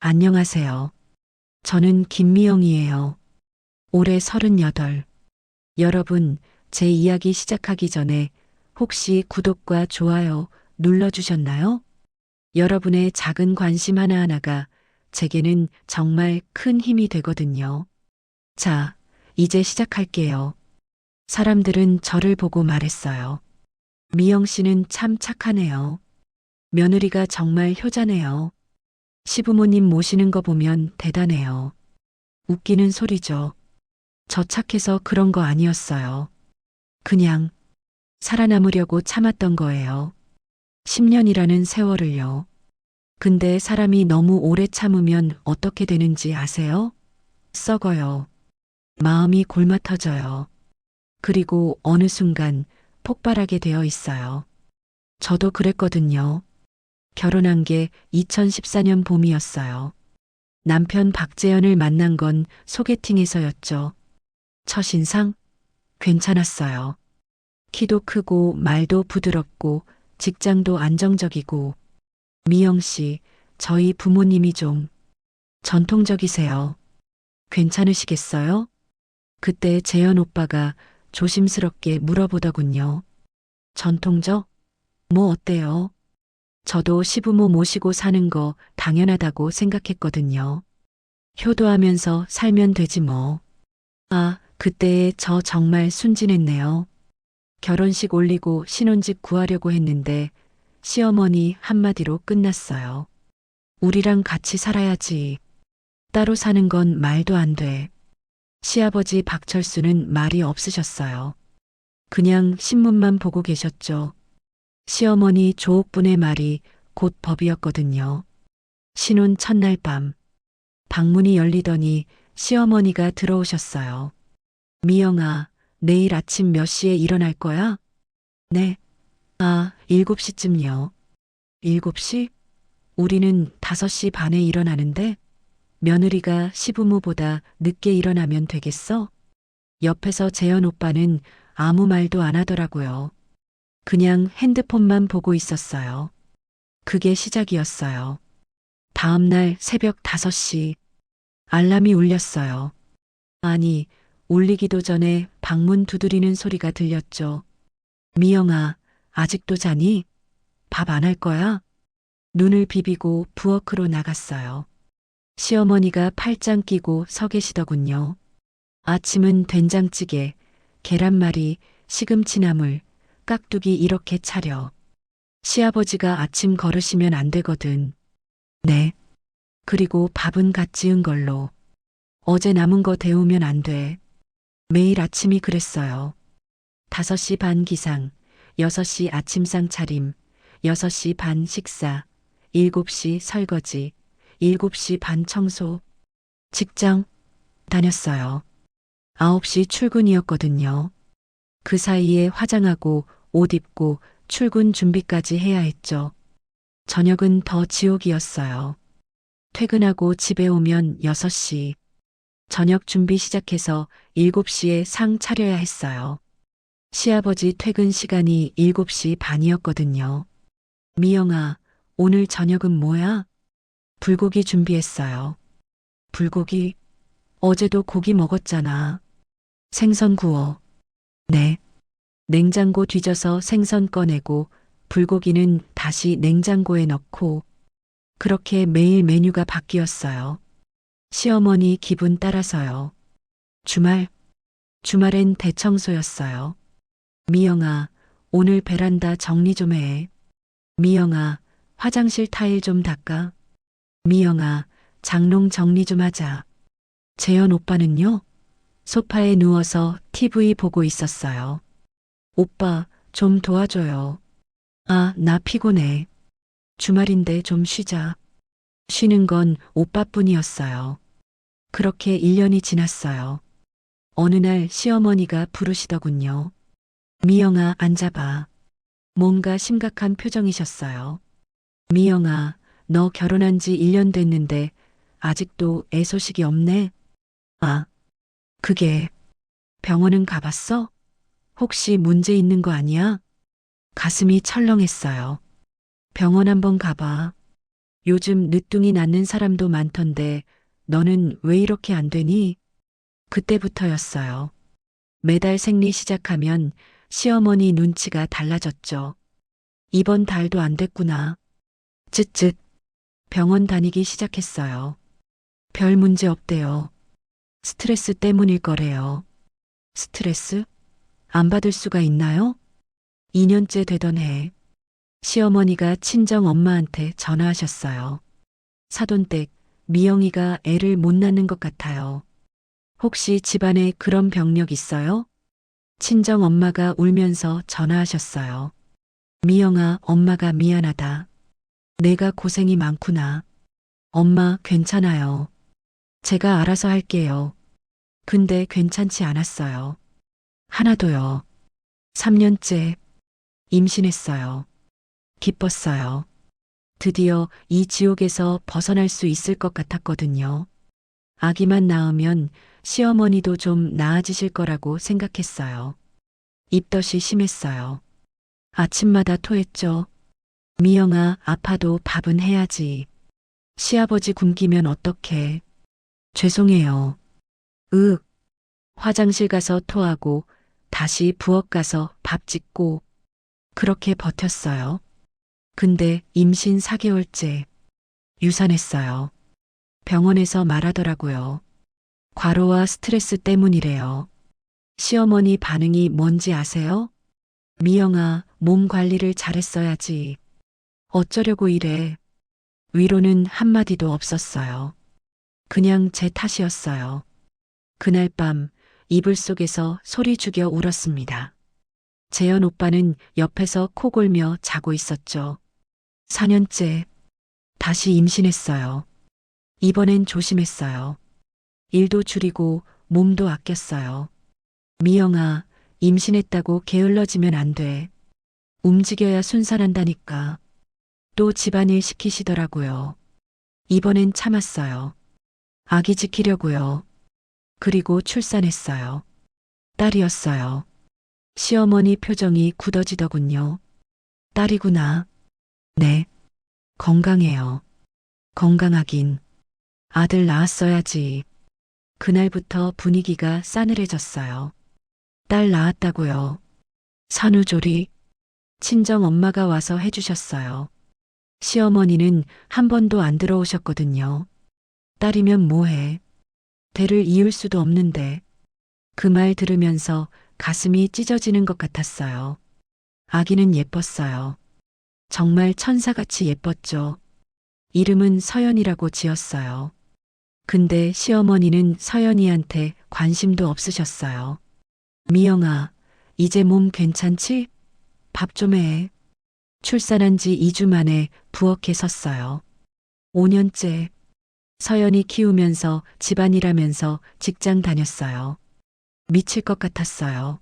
안녕하세요. 저는 김미영이에요. 올해 38. 여러분, 제 이야기 시작하기 전에 혹시 구독과 좋아요 눌러주셨나요? 여러분의 작은 관심 하나하나가 제게는 정말 큰 힘이 되거든요. 자, 이제 시작할게요. 사람들은 저를 보고 말했어요. 미영 씨는 참 착하네요. 며느리가 정말 효자네요. 시부모님 모시는 거 보면 대단해요. 웃기는 소리죠. 저 착해서 그런 거 아니었어요. 그냥 살아남으려고 참았던 거예요. 10년이라는 세월을요. 근데 사람이 너무 오래 참으면 어떻게 되는지 아세요? 썩어요. 마음이 골마 터져요. 그리고 어느 순간 폭발하게 되어 있어요. 저도 그랬거든요. 결혼한 게 2014년 봄이었어요. 남편 박재현을 만난 건 소개팅에서였죠. 첫인상? 괜찮았어요. 키도 크고 말도 부드럽고 직장도 안정적이고. 미영 씨, 저희 부모님이 좀 전통적이세요. 괜찮으시겠어요? 그때 재현 오빠가 조심스럽게 물어보더군요. 전통적? 뭐 어때요? 저도 시부모 모시고 사는 거 당연하다고 생각했거든요. 효도하면서 살면 되지 뭐. 아, 그때의 저 정말 순진했네요. 결혼식 올리고 신혼집 구하려고 했는데 시어머니 한마디로 끝났어요. 우리랑 같이 살아야지. 따로 사는 건 말도 안 돼. 시아버지 박철수는 말이 없으셨어요. 그냥 신문만 보고 계셨죠. 시어머니 조옥분의 말이 곧 법이었거든요. 신혼 첫날 밤, 방문이 열리더니 시어머니가 들어오셨어요. 미영아, 내일 아침 몇 시에 일어날 거야? 네. 아, 7시쯤요. 7시? 우리는 5시 반에 일어나는데 며느리가 시부모보다 늦게 일어나면 되겠어? 옆에서 재현 오빠는 아무 말도 안 하더라고요. 그냥 핸드폰만 보고 있었어요. 그게 시작이었어요. 다음날 새벽 5시 알람이 울렸어요. 아니, 울리기도 전에 방문 두드리는 소리가 들렸죠. 미영아, 아직도 자니? 밥 안 할 거야? 눈을 비비고 부엌으로 나갔어요. 시어머니가 팔짱 끼고 서 계시더군요. 아침은 된장찌개, 계란말이, 시금치나물, 깍두기 이렇게 차려. 시아버지가 아침 걸으시면 안 되거든. 네. 그리고 밥은 갓 지은 걸로. 어제 남은 거 데우면 안 돼. 매일 아침이 그랬어요. 5시 반 기상, 6시 아침상 차림, 6시 반 식사, 7시 설거지, 7시 반 청소. 직장 다녔어요. 9시 출근이었거든요. 그 사이에 화장하고 옷 입고 출근 준비까지 해야 했죠. 저녁은 더 지옥이었어요. 퇴근하고 집에 오면 6시. 저녁 준비 시작해서 7시에 상 차려야 했어요. 시아버지 퇴근 시간이 7시 반이었거든요. 미영아, 오늘 저녁은 뭐야? 불고기 준비했어요. 불고기? 어제도 고기 먹었잖아. 생선 구워. 네. 냉장고 뒤져서 생선 꺼내고 불고기는 다시 냉장고에 넣고 그렇게 매일 메뉴가 바뀌었어요. 시어머니 기분 따라서요. 주말엔 대청소였어요. 미영아, 오늘 베란다 정리 좀 해. 미영아, 화장실 타일 좀 닦아. 미영아, 장롱 정리 좀 하자. 재현 오빠는요? 소파에 누워서 TV 보고 있었어요. 오빠, 좀 도와줘요. 아, 나 피곤해. 주말인데 좀 쉬자. 쉬는 건 오빠뿐이었어요. 그렇게 1년이 지났어요. 어느 날 시어머니가 부르시더군요. 미영아, 앉아봐. 뭔가 심각한 표정이셨어요. 미영아, 너 결혼한 지 1년 됐는데 아직도 애 소식이 없네? 아, 그게 병원은 가봤어? 혹시 문제 있는 거 아니야? 가슴이 철렁했어요. 병원 한번 가봐. 요즘 늦둥이 낳는 사람도 많던데 너는 왜 이렇게 안 되니? 그때부터였어요. 매달 생리 시작하면 시어머니 눈치가 달라졌죠. 이번 달도 안 됐구나. 쯧쯧. 병원 다니기 시작했어요. 별 문제 없대요. 스트레스 때문일 거래요. 스트레스? 안 받을 수가 있나요? 2년째 되던 해 시어머니가 친정 엄마한테 전화하셨어요. 사돈댁 미영이가 애를 못 낳는 것 같아요. 혹시 집안에 그런 병력 있어요? 친정 엄마가 울면서 전화하셨어요. 미영아, 엄마가 미안하다. 내가 고생이 많구나. 엄마, 괜찮아요. 제가 알아서 할게요. 근데 괜찮지 않았어요. 하나도요. 3년째 임신했어요. 기뻤어요. 드디어 이 지옥에서 벗어날 수 있을 것 같았거든요. 아기만 낳으면 시어머니도 좀 나아지실 거라고 생각했어요. 입덧이 심했어요. 아침마다 토했죠. 미영아, 아파도 밥은 해야지. 시아버지 굶기면 어떡해. 죄송해요. 으, 화장실 가서 토하고 다시 부엌 가서 밥 짓고 그렇게 버텼어요. 근데 임신 4개월째 유산했어요. 병원에서 말하더라고요. 과로와 스트레스 때문이래요. 시어머니 반응이 뭔지 아세요? 미영아, 몸 관리를 잘했어야지. 어쩌려고 이래. 위로는 한마디도 없었어요. 그냥 제 탓이었어요. 그날 밤 이불 속에서 소리 죽여 울었습니다. 재현 오빠는 옆에서 코 골며 자고 있었죠. 4년째 다시 임신했어요. 이번엔 조심했어요. 일도 줄이고 몸도 아꼈어요. 미영아, 임신했다고 게을러지면 안 돼. 움직여야 순산한다니까. 또 집안일 시키시더라고요. 이번엔 참았어요. 아기 지키려고요. 그리고 출산했어요. 딸이었어요. 시어머니 표정이 굳어지더군요. 딸이구나. 네. 건강해요. 건강하긴. 아들 낳았어야지. 그날부터 분위기가 싸늘해졌어요. 딸 낳았다고요. 산후조리. 친정 엄마가 와서 해주셨어요. 시어머니는 한 번도 안 들어오셨거든요. 딸이면 뭐해. 대를 이을 수도 없는데. 그 말 들으면서 가슴이 찢어지는 것 같았어요. 아기는 예뻤어요. 정말 천사같이 예뻤죠. 이름은 서연이라고 지었어요. 근데 시어머니는 서연이한테 관심도 없으셨어요. 미영아, 이제 몸 괜찮지? 밥 좀 해. 출산한 지 2주 만에 부엌에 섰어요. 5년째 서연이 키우면서 집안일하면서 직장 다녔어요. 미칠 것 같았어요.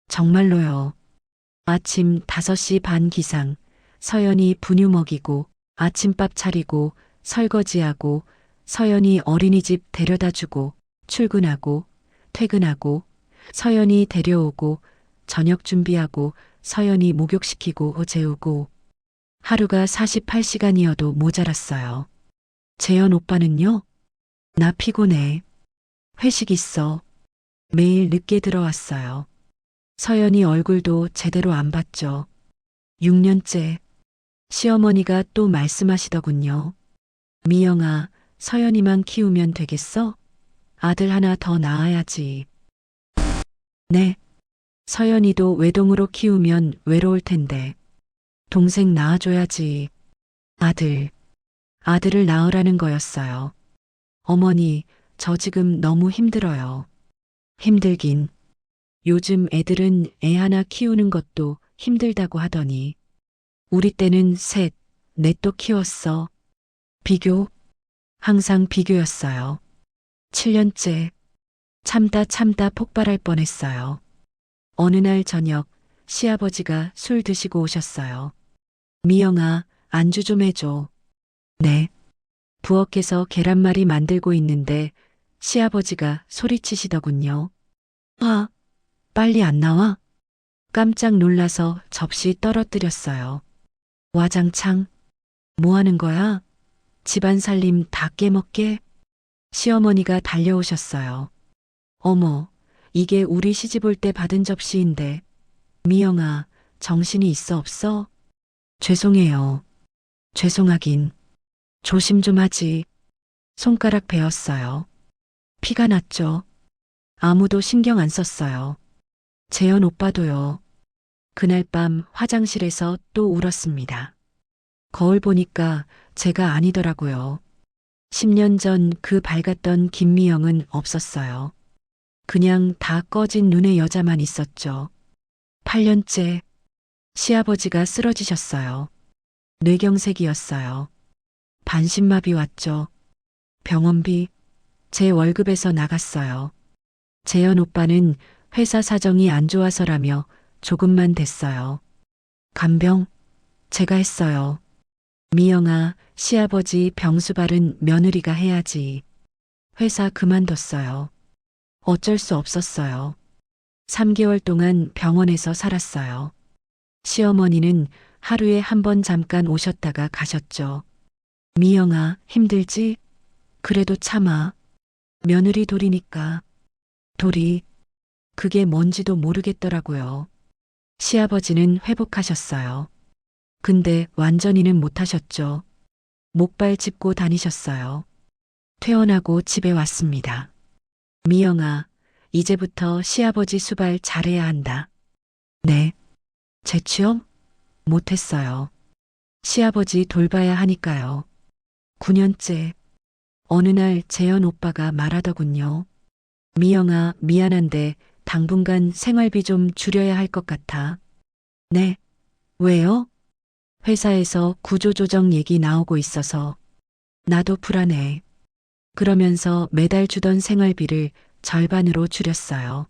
정말로요. 아침 5시 반 기상 서연이 분유 먹이고 아침밥 차리고 설거지하고 서연이 어린이집 데려다 주고 출근하고 퇴근하고 서연이 데려오고 저녁 준비하고 서연이 목욕시키고 재우고 하루가 48시간이어도 모자랐어요. 재현 오빠는요? 나 피곤해. 회식 있어. 매일 늦게 들어왔어요. 서연이 얼굴도 제대로 안 봤죠. 6년째 시어머니가 또 말씀하시더군요. 미영아, 서연이만 키우면 되겠어? 아들 하나 더 낳아야지. 네. 서연이도 외동으로 키우면 외로울 텐데. 동생 낳아줘야지. 아들을 낳으라는 거였어요. 어머니, 저 지금 너무 힘들어요. 힘들긴. 요즘 애들은 애 하나 키우는 것도 힘들다고 하더니. 우리 때는 셋, 넷도 키웠어. 비교? 항상 비교였어요. 7년째. 참다 폭발할 뻔했어요. 어느 날 저녁 시아버지가 술 드시고 오셨어요. 미영아, 안주 좀 해줘. 네. 부엌에서 계란말이 만들고 있는데 시아버지가 소리치시더군요. 아, 빨리 안 나와? 깜짝 놀라서 접시 떨어뜨렸어요. 와장창, 뭐 하는 거야? 집안 살림 다 깨먹게? 시어머니가 달려오셨어요. 어머, 이게 우리 시집 올 때 받은 접시인데. 미영아, 정신이 있어 없어? 죄송해요. 죄송하긴. 조심 좀 하지. 손가락 베었어요. 피가 났죠. 아무도 신경 안 썼어요. 재현 오빠도요. 그날 밤 화장실에서 또 울었습니다. 거울 보니까 제가 아니더라고요. 10년 전 그 밝았던 김미영은 없었어요. 그냥 다 꺼진 눈의 여자만 있었죠. 8년째 시아버지가 쓰러지셨어요. 뇌경색이었어요. 반신마비 왔죠. 병원비 제 월급에서 나갔어요. 재현 오빠는 회사 사정이 안 좋아서라며 조금만 됐어요. 간병 제가 했어요. 미영아, 시아버지 병수발은 며느리가 해야지. 회사 그만뒀어요. 어쩔 수 없었어요. 3개월 동안 병원에서 살았어요. 시어머니는 하루에 한 번 잠깐 오셨다가 가셨죠. 미영아, 힘들지? 그래도 참아. 며느리 돌이니까. 돌이, 그게 뭔지도 모르겠더라고요. 시아버지는 회복하셨어요. 근데 완전히는 못하셨죠. 목발 짚고 다니셨어요. 퇴원하고 집에 왔습니다. 미영아, 이제부터 시아버지 수발 잘해야 한다. 네. 재취업? 못했어요. 시아버지 돌봐야 하니까요. 9년째. 어느 날 재현 오빠가 말하더군요. 미영아, 미안한데 당분간 생활비 좀 줄여야 할 것 같아. 네. 왜요? 회사에서 구조조정 얘기 나오고 있어서. 나도 불안해. 그러면서 매달 주던 생활비를 절반으로 줄였어요.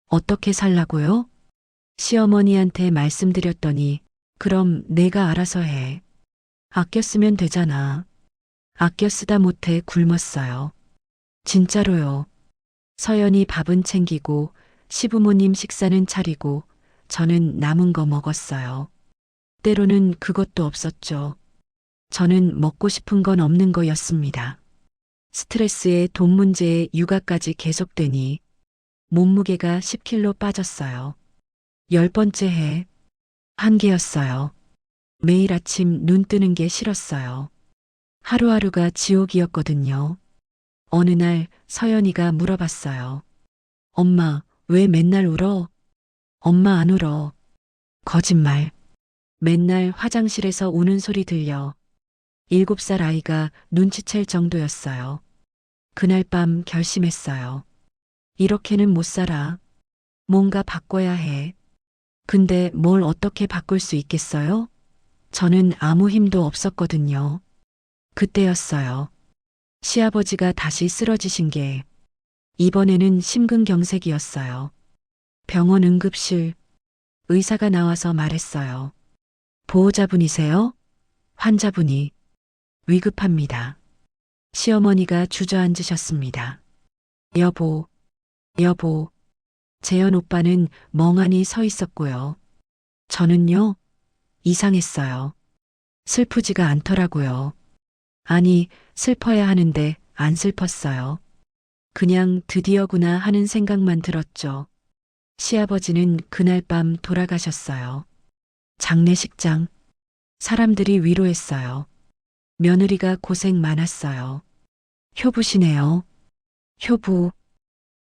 어떻게 살라고요? 시어머니한테 말씀드렸더니 그럼 내가 알아서 해. 아껴 쓰면 되잖아. 아껴 쓰다 못해 굶었어요. 진짜로요. 서연이 밥은 챙기고 시부모님 식사는 차리고 저는 남은 거 먹었어요. 때로는 그것도 없었죠. 저는 먹고 싶은 건 없는 거였습니다. 스트레스에 돈 문제에 육아까지 계속되니 몸무게가 10kg 빠졌어요. 10번째 해 한계였어요. 매일 아침 눈 뜨는 게 싫었어요. 하루하루가 지옥이었거든요. 어느 날 서연이가 물어봤어요. 엄마, 왜 맨날 울어? 엄마 안 울어. 거짓말. 맨날 화장실에서 우는 소리 들려. 7살 아이가 눈치챌 정도였어요. 그날 밤 결심했어요. 이렇게는 못 살아. 뭔가 바꿔야 해. 근데 뭘 어떻게 바꿀 수 있겠어요? 저는 아무 힘도 없었거든요. 그때였어요. 시아버지가 다시 쓰러지신 게 이번에는 심근경색이었어요. 병원 응급실 의사가 나와서 말했어요. 보호자분이세요? 환자분이 위급합니다. 시어머니가 주저앉으셨습니다. 여보, 여보. 재현 오빠는 멍하니 서 있었고요. 저는요, 이상했어요. 슬프지가 않더라고요. 아니, 슬퍼야 하는데 안 슬펐어요. 그냥 드디어구나 하는 생각만 들었죠. 시아버지는 그날 밤 돌아가셨어요. 장례식장. 사람들이 위로했어요. 며느리가 고생 많았어요. 효부시네요. 효부.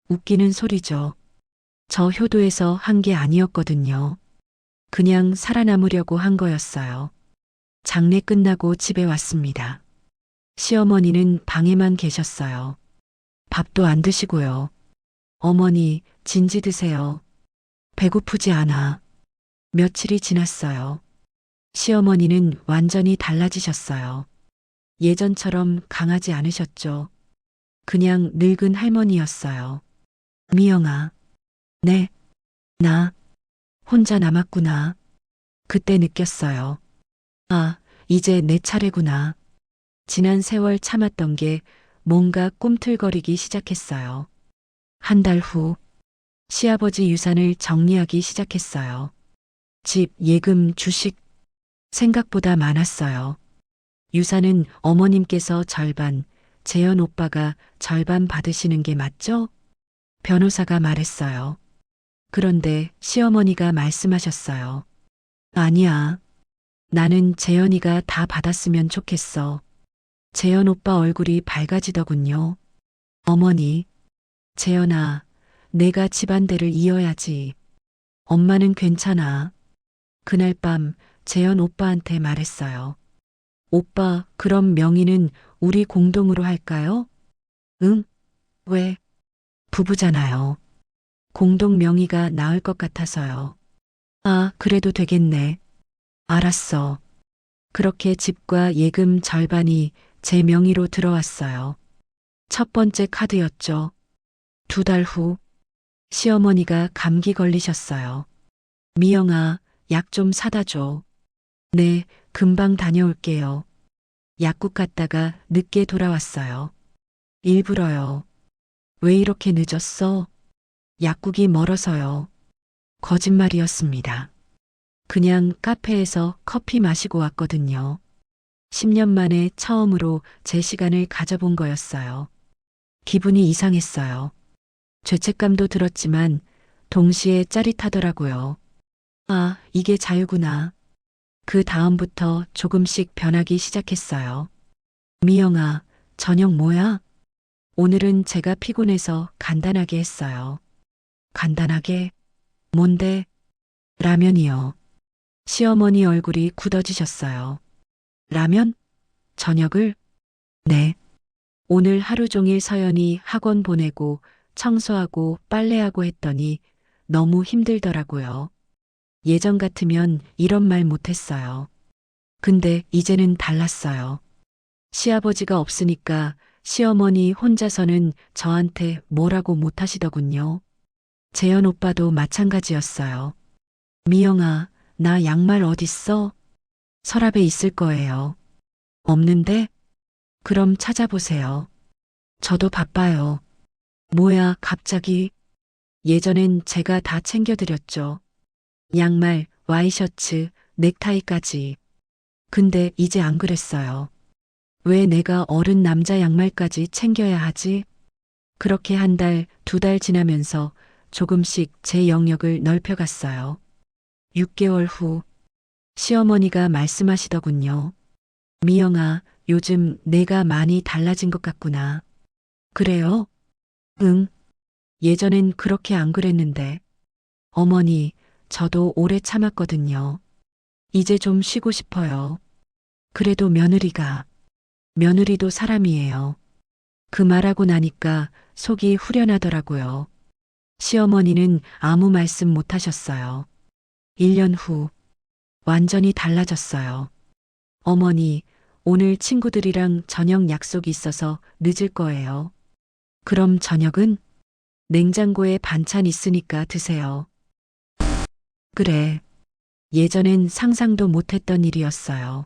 웃기는 소리죠. 저 효도에서 한 게 아니었거든요. 그냥 살아남으려고 한 거였어요. 장례 끝나고 집에 왔습니다. 시어머니는 방에만 계셨어요. 밥도 안 드시고요. 어머니, 진지 드세요. 배고프지 않아. 며칠이 지났어요. 시어머니는 완전히 달라지셨어요. 예전처럼 강하지 않으셨죠. 그냥 늙은 할머니였어요. 미영아. 네. 나 혼자 남았구나. 그때 느꼈어요. 아, 이제 내 차례구나. 지난 세월 참았던 게 뭔가 꿈틀거리기 시작했어요. 한 달 후, 시아버지 유산을 정리하기 시작했어요. 집, 예금, 주식, 생각보다 많았어요. 유산은 어머님께서 절반, 재현 오빠가 절반 받으시는 게 맞죠? 변호사가 말했어요. 그런데 시어머니가 말씀하셨어요. 아니야. 나는 재현이가 다 받았으면 좋겠어. 재현 오빠 얼굴이 밝아지더군요. 어머니, 재현아, 내가 집안대를 이어야지. 엄마는 괜찮아. 그날 밤 재현 오빠한테 말했어요. 오빠, 그럼 명의는 우리 공동으로 할까요? 응? 왜? 부부잖아요. 공동 명의가 나을 것 같아서요. 아, 그래도 되겠네. 알았어. 그렇게 집과 예금 절반이 제 명의로 들어왔어요. 첫 번째 카드였죠. 2달 후, 시어머니가 감기 걸리셨어요. 미영아, 약 좀 사다 줘. 네, 금방 다녀올게요. 약국 갔다가 늦게 돌아왔어요. 일부러요. 왜 이렇게 늦었어? 약국이 멀어서요. 거짓말이었습니다. 그냥 카페에서 커피 마시고 왔거든요. 10년 만에 처음으로 제 시간을 가져본 거였어요. 기분이 이상했어요. 죄책감도 들었지만 동시에 짜릿하더라고요. 아, 이게 자유구나. 그 다음부터 조금씩 변하기 시작했어요. 미영아, 저녁 뭐야? 오늘은 제가 피곤해서 간단하게 했어요. 간단하게? 뭔데? 라면이요. 시어머니 얼굴이 굳어지셨어요. 라면? 저녁을? 네. 오늘 하루 종일 서연이 학원 보내고 청소하고 빨래하고 했더니 너무 힘들더라고요. 예전 같으면 이런 말 못했어요. 근데 이제는 달랐어요. 시아버지가 없으니까 시어머니 혼자서는 저한테 뭐라고 못하시더군요. 재현 오빠도 마찬가지였어요. 미영아, 나 양말 어딨어? 서랍에 있을 거예요. 없는데? 그럼 찾아보세요. 저도 바빠요. 뭐야, 갑자기? 예전엔 제가 다 챙겨드렸죠. 양말, 와이셔츠, 넥타이까지. 근데 이제 안 그랬어요. 왜 내가 어른 남자 양말까지 챙겨야 하지? 그렇게 한 달, 2달 지나면서 조금씩 제 영역을 넓혀갔어요. 6개월 후, 시어머니가 말씀하시더군요. 미영아, 요즘 내가 많이 달라진 것 같구나. 그래요? 응. 예전엔 그렇게 안 그랬는데. 어머니, 저도 오래 참았거든요. 이제 좀 쉬고 싶어요. 그래도 며느리도 사람이에요. 그 말하고 나니까 속이 후련하더라고요. 시어머니는 아무 말씀 못 하셨어요. 1년 후, 완전히 달라졌어요. 어머니, 오늘 친구들이랑 저녁 약속이 있어서 늦을 거예요. 그럼 저녁은? 냉장고에 반찬 있으니까 드세요. 그래. 예전엔 상상도 못했던 일이었어요.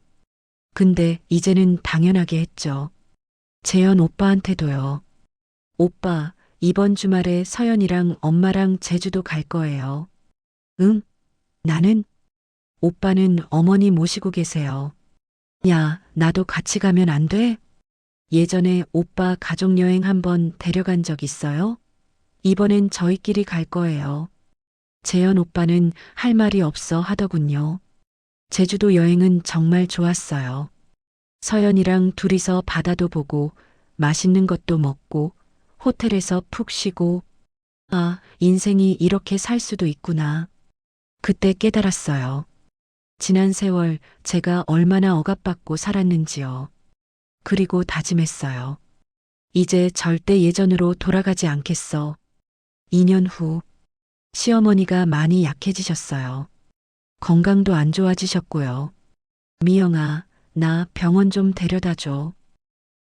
근데 이제는 당연하게 했죠. 재현 오빠한테도요. 오빠, 이번 주말에 서연이랑 엄마랑 제주도 갈 거예요. 응? 나는? 오빠는 어머니 모시고 계세요. 야, 나도 같이 가면 안 돼? 예전에 오빠 가족여행 한번 데려간 적 있어요? 이번엔 저희끼리 갈 거예요. 재현 오빠는 할 말이 없어 하더군요. 제주도 여행은 정말 좋았어요. 서연이랑 둘이서 바다도 보고 맛있는 것도 먹고 호텔에서 푹 쉬고 아, 인생이 이렇게 살 수도 있구나. 그때 깨달았어요. 지난 세월 제가 얼마나 억압받고 살았는지요. 그리고 다짐했어요. 이제 절대 예전으로 돌아가지 않겠어. 2년 후 시어머니가 많이 약해지셨어요. 건강도 안 좋아지셨고요. 미영아, 나 병원 좀 데려다 줘.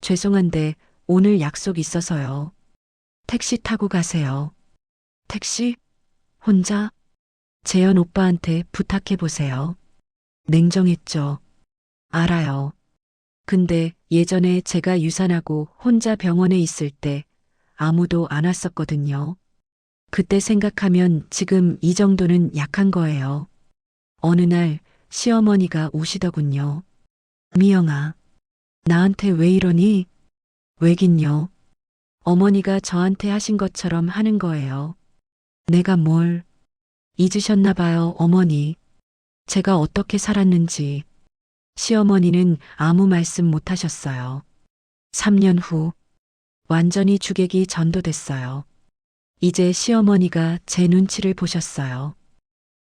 죄송한데 오늘 약속 있어서요. 택시 타고 가세요. 택시? 혼자? 재현 오빠한테 부탁해 보세요. 냉정했죠. 알아요. 근데 예전에 제가 유산하고 혼자 병원에 있을 때 아무도 안 왔었거든요. 그때 생각하면 지금 이 정도는 약한 거예요. 어느 날 시어머니가 우시더군요. 미영아, 나한테 왜 이러니? 왜긴요. 어머니가 저한테 하신 것처럼 하는 거예요. 내가 뭘 잊으셨나 봐요, 어머니. 제가 어떻게 살았는지. 시어머니는 아무 말씀 못 하셨어요. 3년 후 완전히 주객이 전도됐어요. 이제 시어머니가 제 눈치를 보셨어요.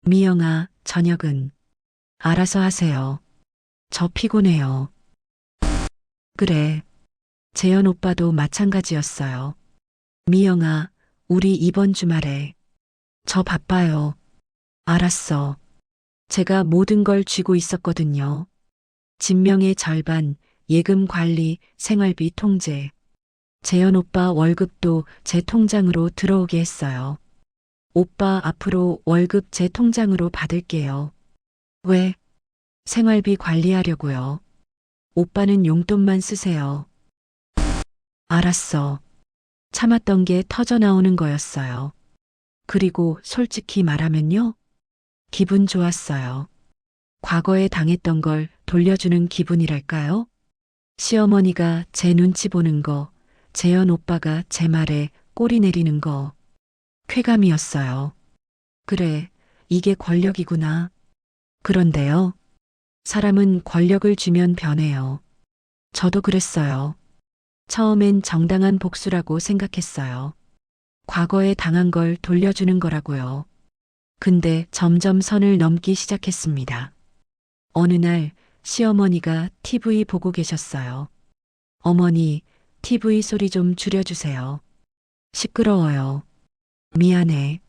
미영아, 저녁은 알아서 하세요. 저 피곤해요. 그래. 재현 오빠도 마찬가지였어요. 미영아, 우리 이번 주말에. 저 바빠요. 알았어. 제가 모든 걸 쥐고 있었거든요. 진명의 절반, 예금 관리, 생활비 통제. 재현 오빠 월급도 제 통장으로 들어오게 했어요. 오빠 앞으로 월급 제 통장으로 받을게요. 왜? 생활비 관리하려고요. 오빠는 용돈만 쓰세요. 알았어. 참았던 게 터져 나오는 거였어요. 그리고 솔직히 말하면요. 기분 좋았어요. 과거에 당했던 걸 돌려주는 기분이랄까요? 시어머니가 제 눈치 보는 거, 재현 오빠가 제 말에 꼬리 내리는 거, 쾌감이었어요. 그래, 이게 권력이구나. 그런데요. 사람은 권력을 주면 변해요. 저도 그랬어요. 처음엔 정당한 복수라고 생각했어요. 과거에 당한 걸 돌려주는 거라고요. 근데 점점 선을 넘기 시작했습니다. 어느 날 시어머니가 TV 보고 계셨어요. 어머니, TV 소리 좀 줄여주세요. 시끄러워요. 미안해.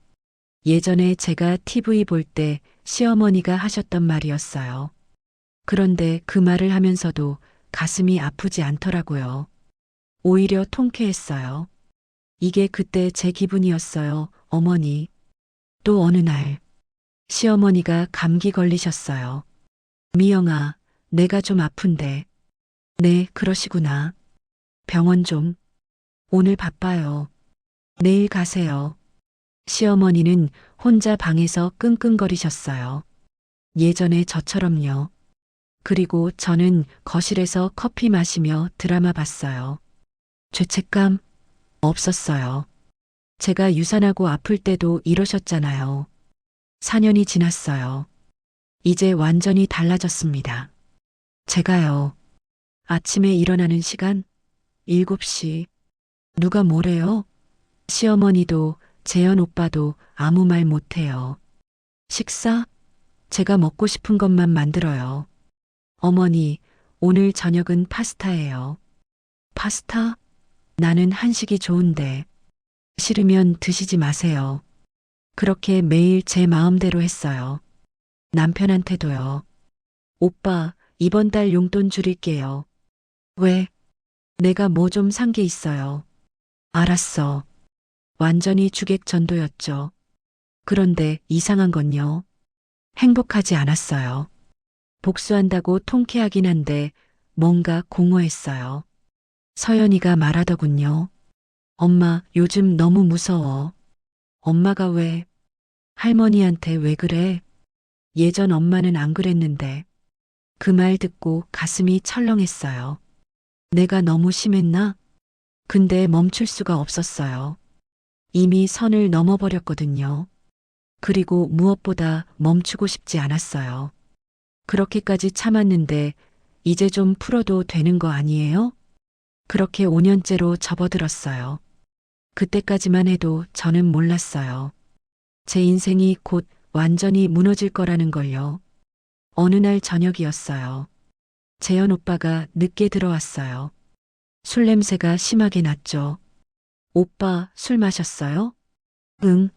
예전에 제가 TV 볼 때 시어머니가 하셨던 말이었어요. 그런데 그 말을 하면서도 가슴이 아프지 않더라고요. 오히려 통쾌했어요. 이게 그때 제 기분이었어요, 어머니. 또 어느 날, 시어머니가 감기 걸리셨어요. 미영아, 내가 좀 아픈데. 네, 그러시구나. 병원 좀. 오늘 바빠요. 내일 가세요. 시어머니는 혼자 방에서 끙끙거리셨어요. 예전에 저처럼요. 그리고 저는 거실에서 커피 마시며 드라마 봤어요. 죄책감 없었어요. 제가 유산하고 아플 때도 이러셨잖아요. 4년이 지났어요. 이제 완전히 달라졌습니다. 제가요. 아침에 일어나는 시간 7시. 누가 뭐래요? 시어머니도 재현 오빠도 아무 말 못해요. 식사? 제가 먹고 싶은 것만 만들어요. 어머니, 오늘 저녁은 파스타예요. 파스타? 나는 한식이 좋은데. 싫으면 드시지 마세요. 그렇게 매일 제 마음대로 했어요. 남편한테도요. 오빠, 이번 달 용돈 줄일게요. 왜? 내가 뭐 좀 산 게 있어요. 알았어. 완전히 주객 전도였죠. 그런데 이상한 건요. 행복하지 않았어요. 복수한다고 통쾌하긴 한데 뭔가 공허했어요. 서연이가 말하더군요. 엄마, 요즘 너무 무서워. 엄마가 왜? 할머니한테 왜 그래? 예전 엄마는 안 그랬는데. 그 말 듣고 가슴이 철렁했어요. 내가 너무 심했나? 근데 멈출 수가 없었어요. 이미 선을 넘어버렸거든요. 그리고 무엇보다 멈추고 싶지 않았어요. 그렇게까지 참았는데 이제 좀 풀어도 되는 거 아니에요? 그렇게 5년째로 접어들었어요. 그때까지만 해도 저는 몰랐어요. 제 인생이 곧 완전히 무너질 거라는 걸요. 어느 날 저녁이었어요. 재현 오빠가 늦게 들어왔어요. 술 냄새가 심하게 났죠. 오빠, 술 마셨어요? 응.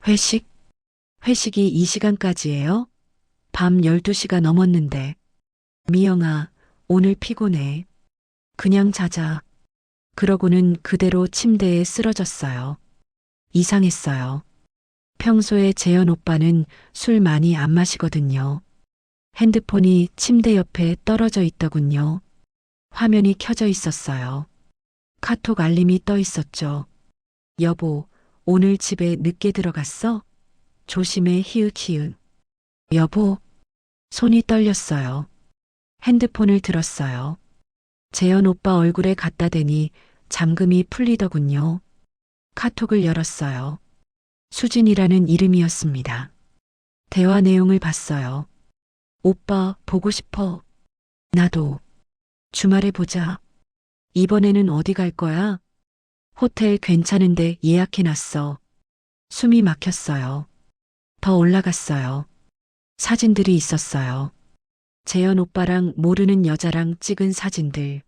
회식? 회식이 이 시간까지예요? 밤 12시가 넘었는데. 미영아, 오늘 피곤해. 그냥 자자. 그러고는 그대로 침대에 쓰러졌어요. 이상했어요. 평소에 재현 오빠는 술 많이 안 마시거든요. 핸드폰이 침대 옆에 떨어져 있더군요. 화면이 켜져 있었어요. 카톡 알림이 떠 있었죠. 여보, 오늘 집에 늦게 들어갔어? 조심해 히읗히읗. 여보, 손이 떨렸어요. 핸드폰을 들었어요. 재현 오빠 얼굴에 갖다 대니 잠금이 풀리더군요. 카톡을 열었어요. 수진이라는 이름이었습니다. 대화 내용을 봤어요. 오빠, 보고 싶어. 나도. 주말에 보자. 이번에는 어디 갈 거야? 호텔 괜찮은데 예약해놨어. 숨이 막혔어요. 더 올라갔어요. 사진들이 있었어요. 재현 오빠랑 모르는 여자랑 찍은 사진들.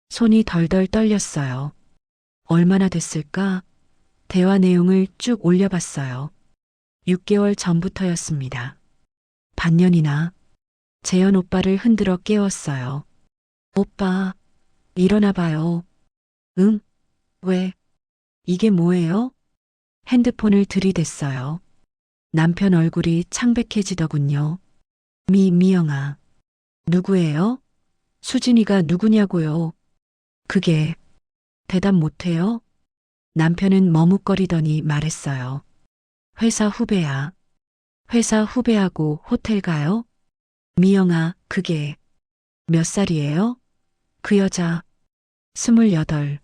손이 덜덜 떨렸어요. 얼마나 됐을까? 대화 내용을 쭉 올려봤어요. 6개월 전부터였습니다. 반년이나. 재현 오빠를 흔들어 깨웠어요. 오빠, 일어나 봐요. 응? 왜? 이게 뭐예요? 핸드폰을 들이댔어요. 남편 얼굴이 창백해지더군요. 미영아. 누구예요? 수진이가 누구냐고요? 그게 대답 못해요? 남편은 머뭇거리더니 말했어요. 회사 후배야. 회사 후배하고 호텔 가요? 미영아, 그게 몇 살이에요? 그 여자 28,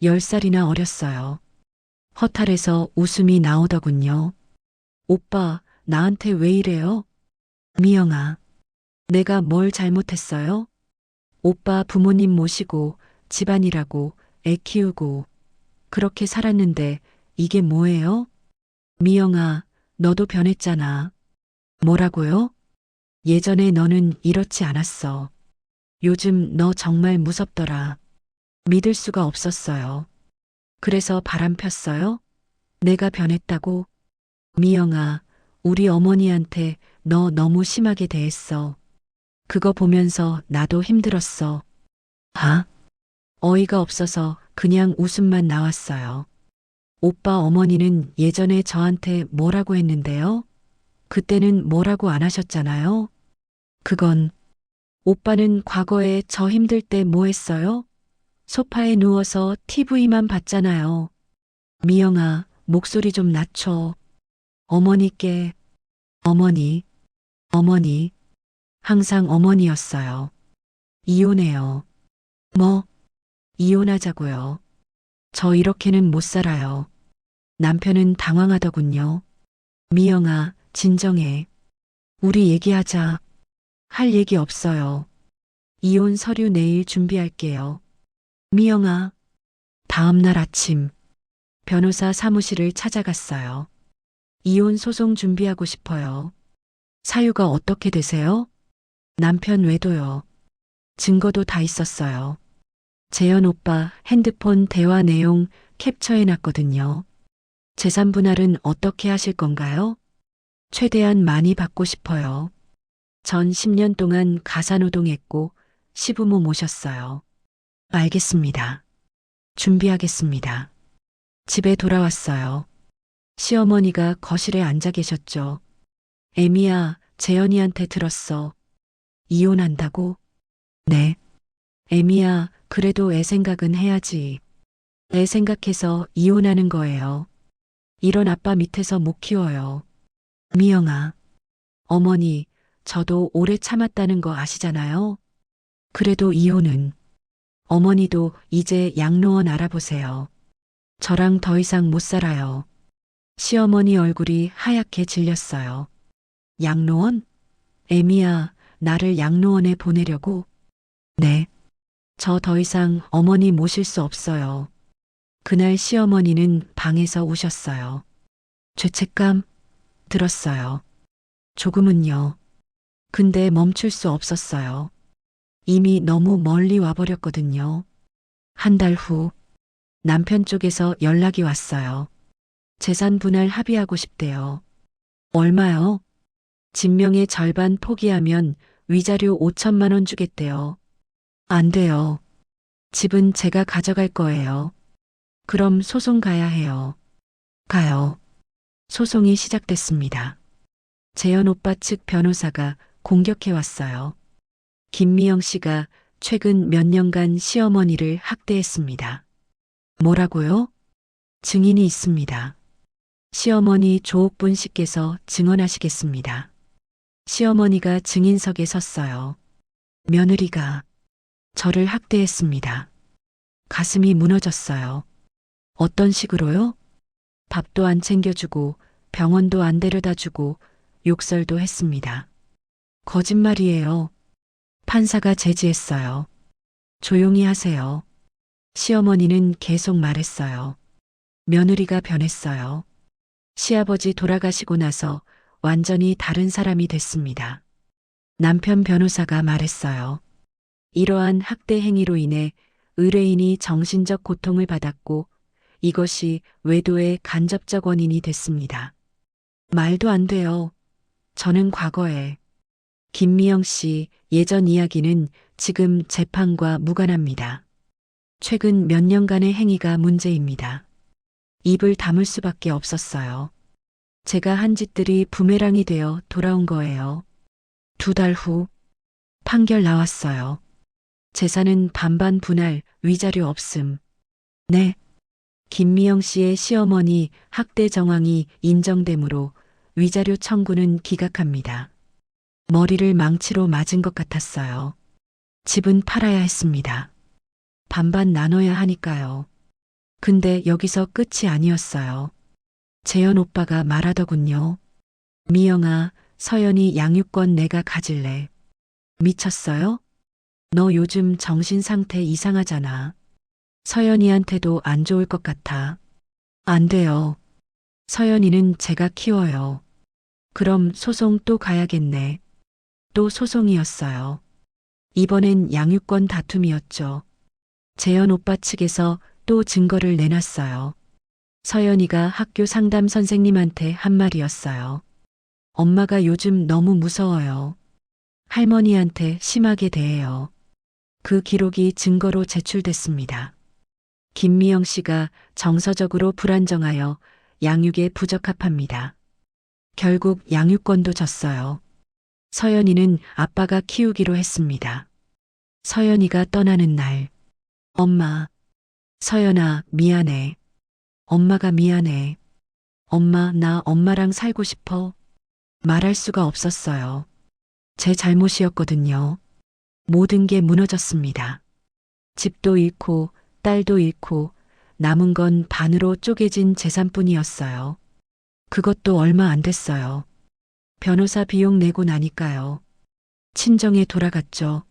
10살이나 어렸어요. 허탈해서 웃음이 나오더군요. 오빠, 나한테 왜 이래요? 미영아, 내가 뭘 잘못했어요? 오빠 부모님 모시고 집안일하고 애 키우고 그렇게 살았는데 이게 뭐예요? 미영아, 너도 변했잖아. 뭐라고요? 예전에 너는 이렇지 않았어. 요즘 너 정말 무섭더라. 믿을 수가 없었어요. 그래서 바람 폈어요? 내가 변했다고? 미영아, 우리 어머니한테 너 너무 심하게 대했어. 그거 보면서 나도 힘들었어. 아? 어이가 없어서 그냥 웃음만 나왔어요. 오빠 어머니는 예전에 저한테 뭐라고 했는데요? 그때는 뭐라고 안 하셨잖아요? 그건 오빠는 과거에 저 힘들 때 뭐 했어요? 소파에 누워서 TV만 봤잖아요. 미영아, 목소리 좀 낮춰. 어머니께, 어머니, 어머니, 항상 어머니였어요. 이혼해요. 뭐, 이혼하자고요. 저 이렇게는 못 살아요. 남편은 당황하더군요. 미영아, 진정해. 우리 얘기하자. 할 얘기 없어요. 이혼 서류 내일 준비할게요. 미영아. 다음 날 아침, 변호사 사무실을 찾아갔어요. 이혼 소송 준비하고 싶어요. 사유가 어떻게 되세요? 남편 외도요. 증거도 다 있었어요. 재현 오빠 핸드폰 대화 내용 캡처해 놨거든요. 재산 분할은 어떻게 하실 건가요? 최대한 많이 받고 싶어요. 전 10년 동안 가사노동했고 시부모 모셨어요. 알겠습니다. 준비하겠습니다. 집에 돌아왔어요. 시어머니가 거실에 앉아 계셨죠. 애미야, 재현이한테 들었어. 이혼한다고? 네. 애미야, 그래도 애 생각은 해야지. 애 생각해서 이혼하는 거예요. 이런 아빠 밑에서 못 키워요. 미영아, 어머니, 저도 오래 참았다는 거 아시잖아요? 그래도 이혼은. 어머니도 이제 양로원 알아보세요. 저랑 더 이상 못 살아요. 시어머니 얼굴이 하얗게 질렸어요. 양로원? 애미야, 나를 양로원에 보내려고? 네. 저 더 이상 어머니 모실 수 없어요. 그날 시어머니는 방에서 우셨어요. 죄책감 들었어요. 조금은요. 근데 멈출 수 없었어요. 이미 너무 멀리 와버렸거든요. 한 달 후, 남편 쪽에서 연락이 왔어요. 재산 분할 합의하고 싶대요. 얼마요? 진명의 절반 포기하면 위자료 5천만 원 주겠대요. 안 돼요. 집은 제가 가져갈 거예요. 그럼 소송 가야 해요. 가요. 소송이 시작됐습니다. 재현 오빠 측 변호사가 공격해 왔어요. 김미영 씨가 최근 몇 년간 시어머니를 학대했습니다. 뭐라고요? 증인이 있습니다. 시어머니 조옥분 씨께서 증언하시겠습니다. 시어머니가 증인석에 섰어요. 며느리가 저를 학대했습니다. 가슴이 무너졌어요. 어떤 식으로요? 밥도 안 챙겨주고 병원도 안 데려다주고 욕설도 했습니다. 거짓말이에요. 판사가 제지했어요. 조용히 하세요. 시어머니는 계속 말했어요. 며느리가 변했어요. 시아버지 돌아가시고 나서 완전히 다른 사람이 됐습니다. 남편 변호사가 말했어요. 이러한 학대 행위로 인해 의뢰인이 정신적 고통을 받았고 이것이 외도의 간접적 원인이 됐습니다. 말도 안 돼요. 저는 과거에 김미영 씨 예전 이야기는 지금 재판과 무관합니다. 최근 몇 년간의 행위가 문제입니다. 입을 다물 수밖에 없었어요. 제가 한 짓들이 부메랑이 되어 돌아온 거예요. 2달 후 판결 나왔어요. 재산은 반반 분할, 위자료 없음. 네. 김미영 씨의 시어머니 학대 정황이 인정되므로 위자료 청구는 기각합니다. 머리를 망치로 맞은 것 같았어요. 집은 팔아야 했습니다. 반반 나눠야 하니까요. 근데 여기서 끝이 아니었어요. 재현 오빠가 말하더군요. 미영아, 서연이 양육권 내가 가질래. 미쳤어요? 너 요즘 정신 상태 이상하잖아. 서연이한테도 안 좋을 것 같아. 안 돼요. 서연이는 제가 키워요. 그럼 소송 또 가야겠네. 또 소송이었어요. 이번엔 양육권 다툼이었죠. 재현 오빠 측에서 또 증거를 내놨어요. 서연이가 학교 상담 선생님한테 한 말이었어요. 엄마가 요즘 너무 무서워요. 할머니한테 심하게 대해요. 그 기록이 증거로 제출됐습니다. 김미영 씨가 정서적으로 불안정하여 양육에 부적합합니다. 결국 양육권도 졌어요. 서연이는 아빠가 키우기로 했습니다. 서연이가 떠나는 날, 엄마, 서연아, 미안해. 엄마가 미안해. 엄마, 나 엄마랑 살고 싶어. 말할 수가 없었어요. 제 잘못이었거든요. 모든 게 무너졌습니다. 집도 잃고 딸도 잃고 남은 건 반으로 쪼개진 재산뿐이었어요. 그것도 얼마 안 됐어요. 변호사 비용 내고 나니까요. 친정에 돌아갔죠.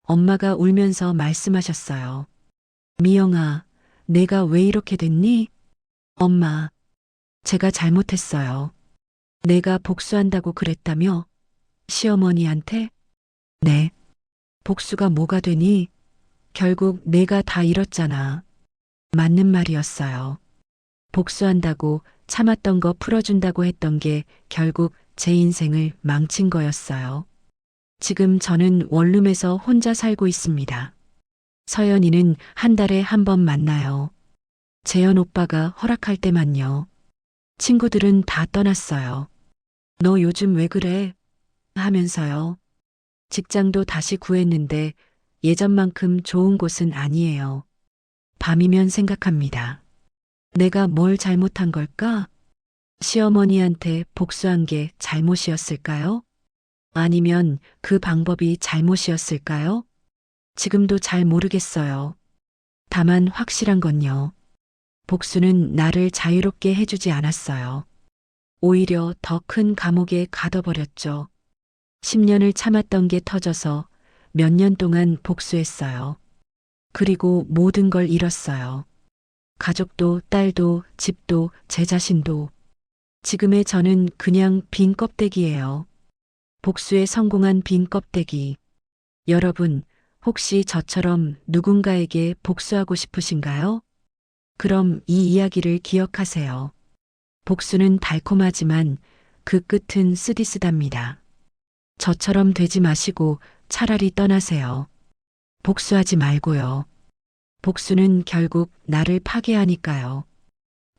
엄마가 울면서 말씀하셨어요. 미영아, 내가 왜 이렇게 됐니? 엄마, 제가 잘못했어요. 내가 복수한다고 그랬다며? 시어머니한테? 네. 복수가 뭐가 되니? 결국 내가 다 잃었잖아. 맞는 말이었어요. 복수한다고 참았던 거 풀어준다고 했던 게 결국 제 인생을 망친 거였어요. 지금 저는 원룸에서 혼자 살고 있습니다. 서연이는 한 달에 한 번 만나요. 재현 오빠가 허락할 때만요. 친구들은 다 떠났어요. 너 요즘 왜 그래? 하면서요. 직장도 다시 구했는데 예전만큼 좋은 곳은 아니에요. 밤이면 생각합니다. 내가 뭘 잘못한 걸까? 시어머니한테 복수한 게 잘못이었을까요? 아니면 그 방법이 잘못이었을까요? 지금도 잘 모르겠어요. 다만 확실한 건요. 복수는 나를 자유롭게 해주지 않았어요. 오히려 더 큰 감옥에 가둬버렸죠. 10년을 참았던 게 터져서 몇 년 동안 복수했어요. 그리고 모든 걸 잃었어요. 가족도, 딸도, 집도, 제 자신도. 지금의 저는 그냥 빈 껍데기예요. 복수에 성공한 빈 껍데기. 여러분, 혹시 저처럼 누군가에게 복수하고 싶으신가요? 그럼 이 이야기를 기억하세요. 복수는 달콤하지만 그 끝은 쓰디쓰답니다. 저처럼 되지 마시고 차라리 떠나세요. 복수하지 말고요. 복수는 결국 나를 파괴하니까요.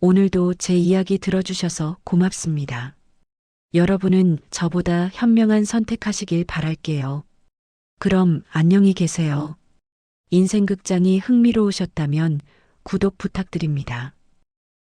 오늘도 제 이야기 들어주셔서 고맙습니다. 여러분은 저보다 현명한 선택하시길 바랄게요. 그럼 안녕히 계세요. 인생극장이 흥미로우셨다면 구독 부탁드립니다.